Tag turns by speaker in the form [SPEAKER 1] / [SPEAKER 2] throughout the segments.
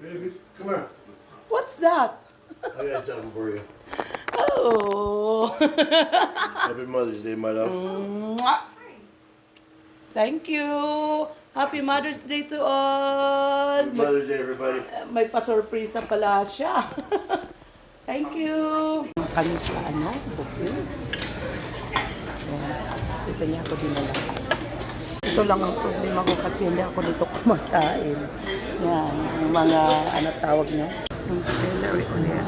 [SPEAKER 1] Baby, come here.
[SPEAKER 2] What's that?
[SPEAKER 1] I got something for you.
[SPEAKER 2] Oh.
[SPEAKER 1] Happy Mother's Day, my love.
[SPEAKER 2] Mwah. Thank you. Happy Mother's Day to all.
[SPEAKER 1] Happy Mother's Day, everybody.
[SPEAKER 2] May pa-surpresa pala siya. Thank you. Kami sa buffet. Ito niya ako dinala. Ito lang ang problema ko kasi hindi ako dito kumakain. Yan, yung mga tawag niya. Yung celery ulit.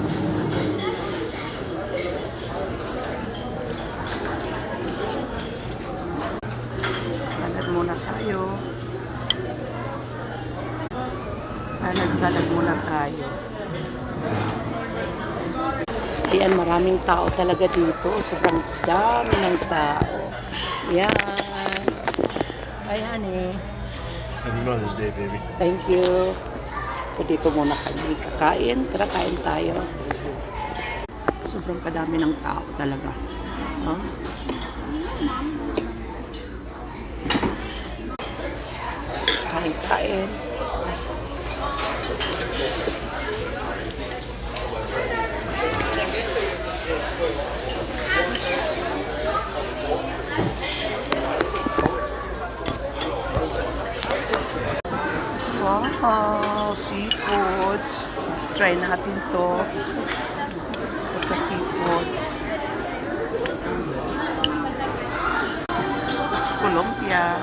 [SPEAKER 2] Salad muna tayo. Salad muna tayo. Yan, maraming tao talaga dito. Sobrang dami ng tao. Yan. Hi, honey.
[SPEAKER 1] Happy Mother's Day, baby.
[SPEAKER 2] Thank you. So, dito muna kami kakain. Tara, kain tayo. Sobrang kadami ng tao talaga. Huh? Kain. Wow, seafoods. Try natin to. Ito seafoods. Gusto ko lumpia.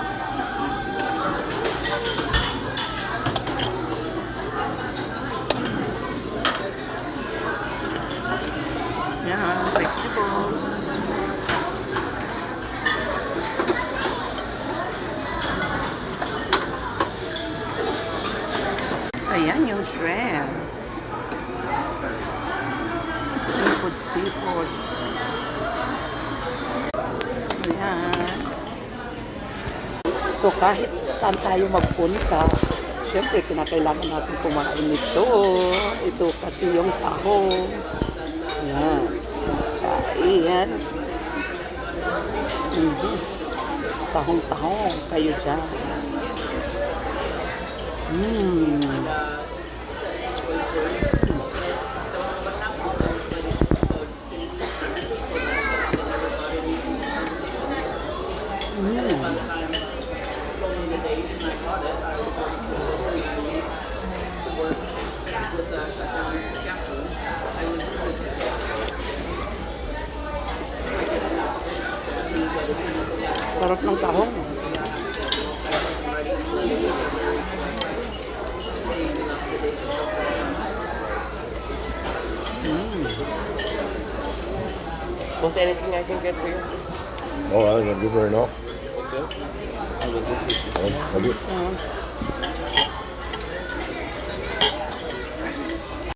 [SPEAKER 2] Yan, vegetables. Ayan yung shrimp. Seafoods. Ayan. So kahit saan tayo magpunta, syempre kinakailangan natin kumain nito. Ito kasi yung tahong. Ayan. Kain. Tahong-tahong kayo dyan. Sarap ng tahong.
[SPEAKER 3] Was anything I can get for you?
[SPEAKER 1] Oh, I think I'm good for her now.
[SPEAKER 3] Okay. I will go for you.
[SPEAKER 1] I'll do it.